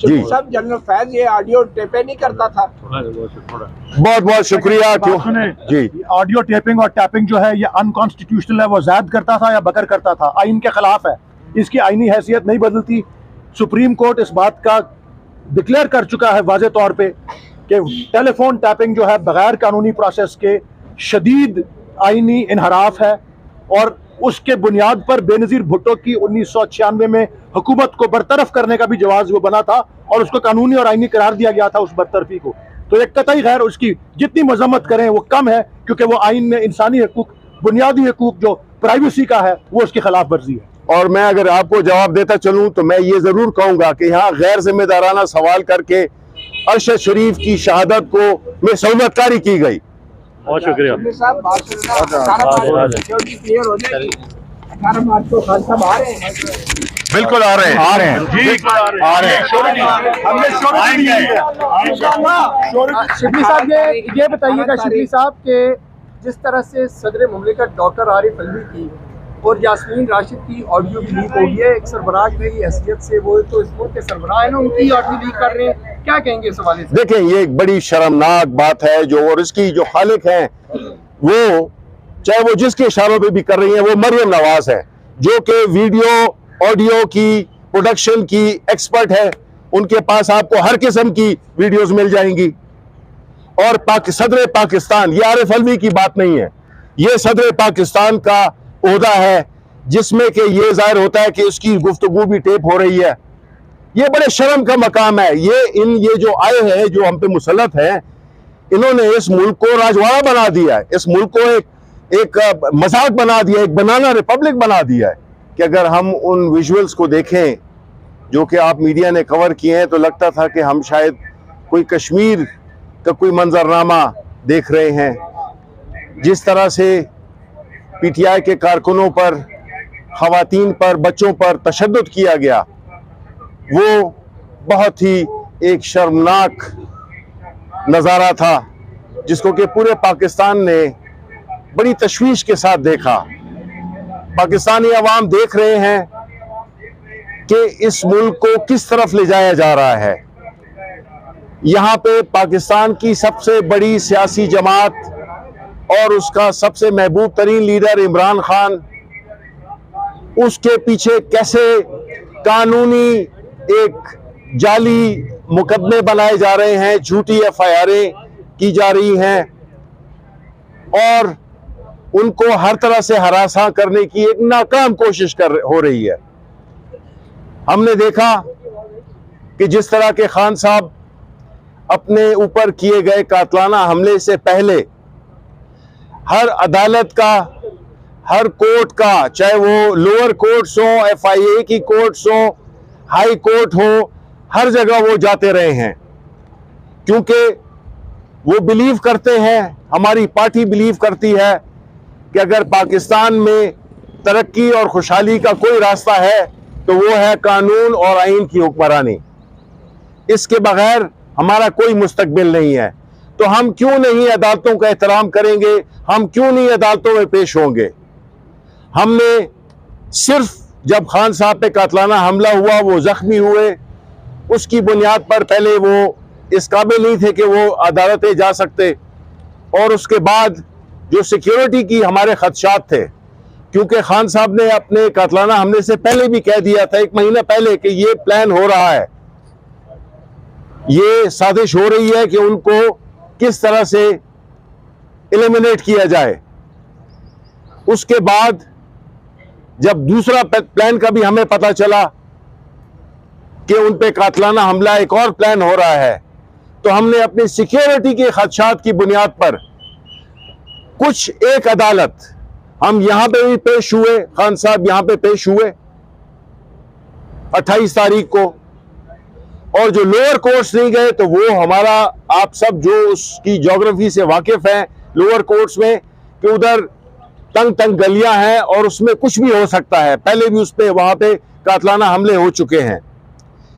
जी साहब, जनरल फैज ये ऑडियो टेपे नहीं करता था। बहुत बहुत शुक्रिया। क्यों जी, ऑडियो टेपिंग और टैपिंग जो है ये अनकॉन्स्टिट्यूशनल है। वो ज़ैद करता था या बकर करता था, आइन के खिलाफ है। इसकी आइनी हैसियत नहीं बदलती। सुप्रीम कोर्ट इस बात का डिक्लेयर कर चुका है वाज़े तौर पे कि टेलीफोन टैपिंग जो है बगैर कानूनी प्रोसेस के शदीद आइनी इनहराफ है, और उसके बुनियाद पर बेनज़ीर भुट्टो की 1996 में हुकूमत को बरतरफ करने का भी जवाब वो बना था, और उसको कानूनी और आइनी करार दिया गया था उस बरतरफी को। तो एक कतई गैर, उसकी जितनी मजम्मत करें वो कम है, क्योंकि वो आइन में इंसानी हकूक, बुनियादी हकूक जो प्राइवेसी का है, वो उसकी खिलाफ वर्जी है। और मैं अगर आपको जवाब देता चलूं तो मैं ये जरूर कहूंगा कि यहाँ गैर जिम्मेदाराना सवाल करके अरशद शरीफ की शहादत को में सहूलतकारी की गई। बहुत शुक्रिया साहब, क्लियर हो जाएगी। 18 मार्च को खान साहब आ रहे हैं। बिल्कुल आ रहे हैं, आ रहे हैं जी, आ रहे हैं। शिबली साहब, ये बताइएगा शिबली साहब के जिस तरह से सदर मुमलिकत डॉक्टर आरिफ अलवी की और यास्मीन राशिद की ऑडियो भी लीक हो गई है, एक सरबराह की हैसियत से, वो तो इस मुल्क के सरबराह है ना, उनकी ऑडियो लीक कर रहे हैं, क्या कहेंगे इस हवाले से? देखें, ये एक बड़ी शर्मनाक बात है जो, और इसकी जो खालिक हैं वो, चाहे वो जिसके इशारों पे भी कर रही हैं, वो मरियम नवाज है, जो कि वीडियो ऑडियो की प्रोडक्शन की एक्सपर्ट है। उनके पास आपको हर किस्म की वीडियोस मिल जाएंगी। और सदर पाकिस्तान, ये आरिफ अलवी की बात नहीं है, ये सदर पाकिस्तान का ओहदा है, जिसमें कि ये जाहिर होता है कि उसकी गुफ्तगू भी टेप हो रही है। ये बड़े शर्म का मकाम है। ये जो आए हैं, जो हम पे मुसल्लत हैं, इन्होंने इस मुल्क को राजवाड़ा बना दिया है, इस मुल्क को एक मजाक बना दिया, एक बनाना रिपब्लिक बना दिया है। कि अगर हम उन विजुअल्स को देखें जो कि आप मीडिया ने कवर किए हैं, तो लगता था कि हम शायद कोई कश्मीर का कोई मंजरनामा देख रहे हैं। जिस तरह से पीटीआई के कारकुनों पर, खवातीन पर, बच्चों पर तशद्दुद किया गया, वो बहुत ही एक शर्मनाक नज़ारा था, जिसको कि पूरे पाकिस्तान ने बड़ी तशवीश के साथ देखा। पाकिस्तानी अवाम देख रहे हैं कि इस मुल्क को किस तरफ ले जाया जा रहा है। यहाँ पे पाकिस्तान की सबसे बड़ी सियासी जमात और उसका सबसे महबूब तरीन लीडर इमरान खान, उसके पीछे कैसे कानूनी एक जाली मुकदमे बनाए जा रहे हैं, झूठी एफआईआरें की जा रही हैं, और उनको हर तरह से हरासा करने की एक नाकाम कोशिश हो रही है। हमने देखा कि जिस तरह के खान साहब अपने ऊपर किए गए कातलाना हमले से पहले हर अदालत का, हर कोर्ट का, चाहे वो लोअर कोर्ट्स हो, एफआईए की कोर्ट्स हो, हाई कोर्ट हो, हर जगह वो जाते रहे हैं, क्योंकि वो बिलीव करते हैं, हमारी पार्टी बिलीव करती है कि अगर पाकिस्तान में तरक्की और खुशहाली का कोई रास्ता है तो वो है कानून और आइन की हुक्मरानी। इसके बगैर हमारा कोई मुस्तकबिल नहीं है। तो हम क्यों नहीं अदालतों का एहतराम करेंगे, हम क्यों नहीं अदालतों में पेश होंगे। हमने सिर्फ जब खान साहब पे कातलाना हमला हुआ, वो जख्मी हुए, उसकी बुनियाद पर पहले वो इस काबिल नहीं थे कि वो अदालतें जा सकते, और उसके बाद जो सिक्योरिटी की हमारे खदशात थे, क्योंकि खान साहब ने अपने कातलाना हमले से पहले भी कह दिया था, 1 महीना पहले, कि ये प्लान हो रहा है, ये साजिश हो रही है कि उनको किस तरह से एलिमिनेट किया जाए। उसके बाद जब दूसरा प्लान का भी हमें पता चला कि उन पे कातलाना हमला एक और प्लान हो रहा है, तो हमने अपनी सिक्योरिटी के खदशात की बुनियाद पर एक अदालत, हम यहां पे भी पेश हुए, खान साहब यहां पे पेश हुए 28 तारीख को, और जो लोअर कोर्ट्स नहीं गए तो वो हमारा, आप सब जो उसकी ज्योग्राफी से वाकिफ हैं, लोअर कोर्ट्स में कि उधर तंग गलियां हैं और उसमें कुछ भी हो सकता है। पहले भी उस पे वहां पे कातलाना हमले हो चुके हैं।